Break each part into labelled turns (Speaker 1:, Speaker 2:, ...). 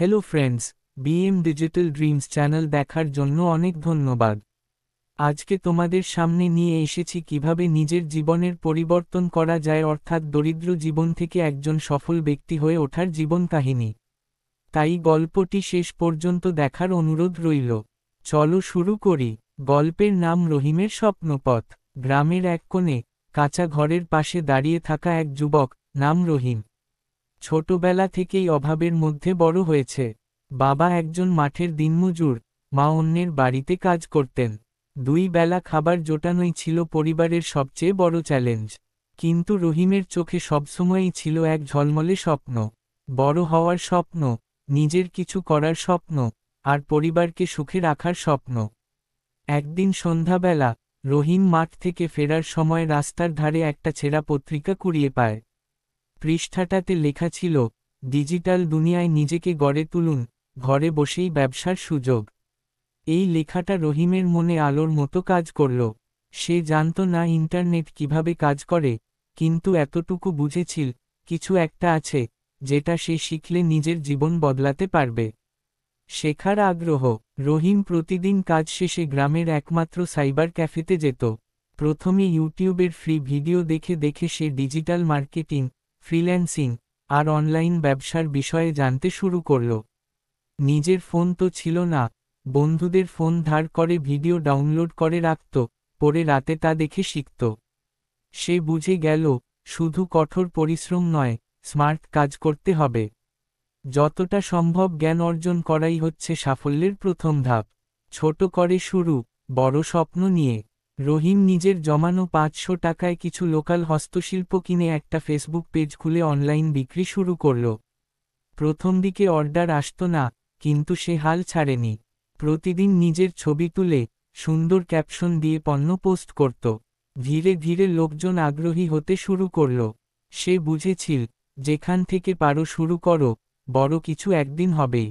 Speaker 1: Hello friends, BM digital dreams channel দেখার জন্য অনেক ধন্যবাদ। আজকে তোমাদের সামনে নিয়ে এসেছি কিভাবে নিজের জীবনের পরিবর্তন করা যায়, অর্থাৎ দরিদ্র জীবন থেকে একজন সফল ব্যক্তি হয়ে ওঠার জীবন কাহিনী। তাই গল্পটি শেষ পর্যন্ত দেখার অনুরোধ রইল। চলো শুরু করি। গল্পের নাম রহিমের স্বপ্নপথ। গ্রামের এক কোণে কাঁচা ঘরের পাশে দাঁড়িয়ে থাকা এক যুবক, নাম রহিম। ছোটবেলা থেকেই অভাবের মধ্যে বড় হয়েছে। বাবা একজন মাঠের দিনমজুর, মা অন্যের বাড়িতে কাজ করতেন। দুই বেলা খাবার জোটানোই ছিল পরিবারের সবচেয়ে বড় চ্যালেঞ্জ। কিন্তু রহিমের চোখে সবসময়ই ছিল এক ঝলমলে স্বপ্ন। বড় হওয়ার স্বপ্ন, নিজের কিছু করার স্বপ্ন, আর পরিবারকে সুখে রাখার স্বপ্ন। একদিন সন্ধ্যাবেলা রহিম মাঠ থেকে ফেরার সময় রাস্তার ধারে একটা ছেঁড়া পত্রিকা কুড়িয়ে পায়। পৃষ্ঠাটাতে লেখা ছিল, ডিজিটাল দুনিয়ায় নিজেকে গড়ে তুলুন, ঘরে বসেই ব্যবসার সুযোগ। এই লেখাটা রহিমের মনে আলোর মতো কাজ করল। সে জানত না ইন্টারনেট কিভাবে কাজ করে, কিন্তু এতটুকু বুঝেছিল, কিছু একটা আছে যেটা সে শিখলে নিজের জীবন বদলাতে পারবে। শেখার আগ্রহ। রহিম প্রতিদিন কাজ শেষে গ্রামের একমাত্র সাইবার ক্যাফেতে যেত। প্রথমে ইউটিউবের ফ্রি ভিডিও দেখে দেখে সে ডিজিটাল মার্কেটিং, ফ্রিল্যান্সিং আর অনলাইন ব্যবসার বিষয়ে জানতে শুরু করল। নিজের ফোন তো ছিল না, বন্ধুদের ফোন ধার করে ভিডিও ডাউনলোড করে রাখত, পরে রাতে তা দেখে শিখত। সে বুঝে গেল, শুধু কঠোর পরিশ্রম নয়, স্মার্ট কাজ করতে হবে। যতটা সম্ভব জ্ঞান অর্জন করাই হচ্ছে সাফল্যের প্রথম ধাপ। ছোট করে শুরু, বড় স্বপ্ন নিয়ে। রহিম নিজের জমানো ৫০০ টাকায় কিছু লোকাল হস্তশিল্প কিনে একটা ফেসবুক পেজ খুলে অনলাইন বিক্রি শুরু করল। প্রথম দিকে অর্ডার আসত না, কিন্তু সে হাল ছাড়েনি। প্রতিদিন নিজের ছবি তুলে সুন্দর ক্যাপশন দিয়ে পণ্য পোস্ট করত। ধীরে ধীরে লোকজন আগ্রহী হতে শুরু করল। সে বুঝেছিল, যেখান থেকে পারো শুরু করো, বড় কিছু একদিন হবেই।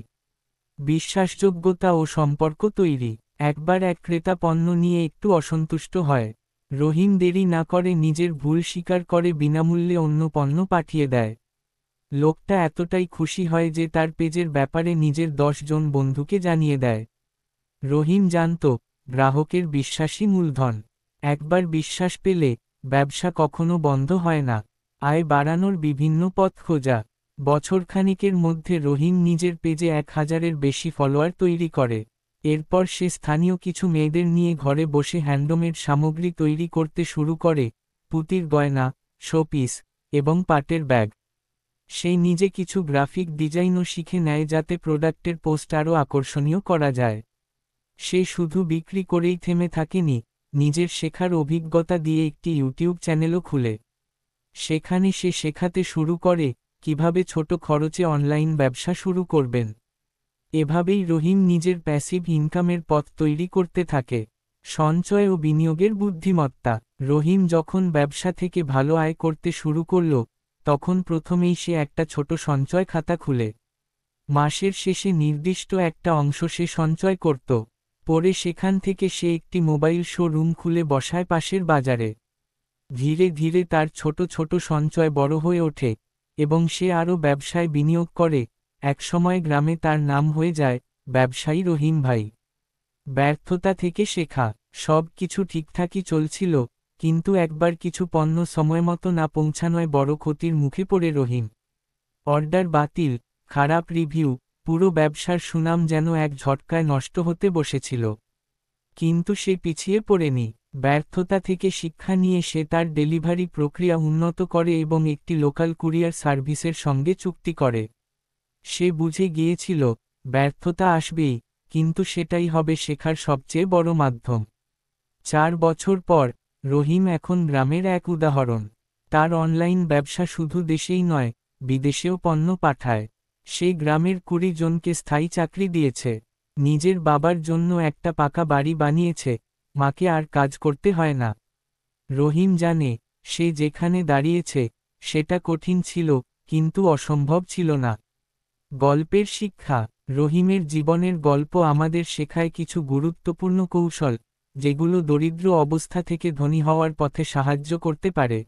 Speaker 1: বিশ্বাসযোগ্যতা ও সম্পর্ক তৈরি। একবার এক ক্রেতা পণ্য নিয়ে একটু অসন্তুষ্ট হয়। রহিম দেরি না করে নিজের ভুল স্বীকার করে বিনামূল্যে অন্য পণ্য পাঠিয়ে দেয়। লোকটা এতটাই খুশি হয় যে তার পেজের ব্যাপারে নিজের ১০ জন বন্ধুকে জানিয়ে দেয়। রহিম জানত, গ্রাহকের বিশ্বাসই মূলধন। একবার বিশ্বাস পেলে ব্যবসা কখনো বন্ধ হয় না। আয় বাড়ানোর বিভিন্ন পথ খোঁজা। বছরখানিকের মধ্যে রহিম নিজের পেজে ১,০০০-এর বেশি ফলোয়ার তৈরি করে। এরপর সে স্থানীয় কিছু মেয়েদের নিয়ে ঘরে বসে হ্যান্ডমেড সামগ্রী তৈরি করতে শুরু করে, পুঁতির গয়না, শোপিস এবং পাটের ব্যাগ। সে নিজে কিছু গ্রাফিক ডিজাইনও শিখে নেয় যাতে প্রোডাক্টের পোস্ট আরও আকর্ষণীয় করা যায়। সে শুধু বিক্রি করেই থেমে থাকেনি, নিজের শেখার অভিজ্ঞতা দিয়ে একটি ইউটিউব চ্যানেলও খুলে। সেখানে সে শেখাতে শুরু করে কিভাবে ছোট খরচে অনলাইন ব্যবসা শুরু করবেন। এভাবেই রহিম নিজের প্যাসিভ ইনকামের পথ তৈরি করতে থাকে। সঞ্চয় ও বিনিয়োগের বুদ্ধিমত্তা। রহিম যখন ব্যবসা থেকে ভালো আয় করতে শুরু করল, তখন প্রথমেই সে একটা ছোট সঞ্চয় খাতা খুলে মাসের শেষে নির্দিষ্ট একটা অংশ সে সঞ্চয় করত। পরে সেখান থেকে সে একটি মোবাইল শোরুম খুলে বসায় পাশের বাজারে। ধীরে ধীরে তার ছোট ছোট সঞ্চয় বড় হয়ে ওঠে এবং সে আরও ব্যবসায় বিনিয়োগ করে। একসময় গ্রামে তার নাম হয়ে যায় ব্যবসায়ী রহিম ভাই। ব্যর্থতা থেকে শেখা। সব কিছু ঠিকঠাকই চলছিল, কিন্তু একবার কিছু পণ্য সময়মতো না পৌঁছানোয় বড় ক্ষতির মুখে পড়ে রহিম। অর্ডার বাতিল, খারাপ রিভিউ, পুরো ব্যবসার সুনাম যেন এক ঝটকায় নষ্ট হতে বসেছিল। কিন্তু সে পিছিয়ে পড়েনি। ব্যর্থতা থেকে শিক্ষা নিয়ে সে তার ডেলিভারি প্রক্রিয়া উন্নত করে এবং একটি লোকাল কুরিয়ার সার্ভিসের সঙ্গে চুক্তি করে। সে বুঝে গিয়েছিল, ব্যর্থতা আসবেই, কিন্তু সেটাই হবে শেখার সবচেয়ে বড় মাধ্যম। ৪ বছর পর রহিম এখন গ্রামের এক উদাহরণ। তার অনলাইন ব্যবসা শুধু দেশেই নয়, বিদেশেও পণ্য পাঠায়। সে গ্রামের ২০ জনকে স্থায়ী চাকরি দিয়েছে, নিজের বাবার জন্য একটা পাকা বাড়ি বানিয়েছে, মাকে আর কাজ করতে হয় না। রহিম জানে, সে যেখানে দাঁড়িয়েছে সেটা কঠিন ছিল, কিন্তু অসম্ভব ছিল না। গল্পের শিক্ষা। রহিমের জীবনের গল্প আমাদের শেখায় কিছু গুরুত্বপূর্ণ কৌশল, যেগুলো দরিদ্র অবস্থা থেকে ধনী হওয়ার পথে সাহায্য করতে পারে।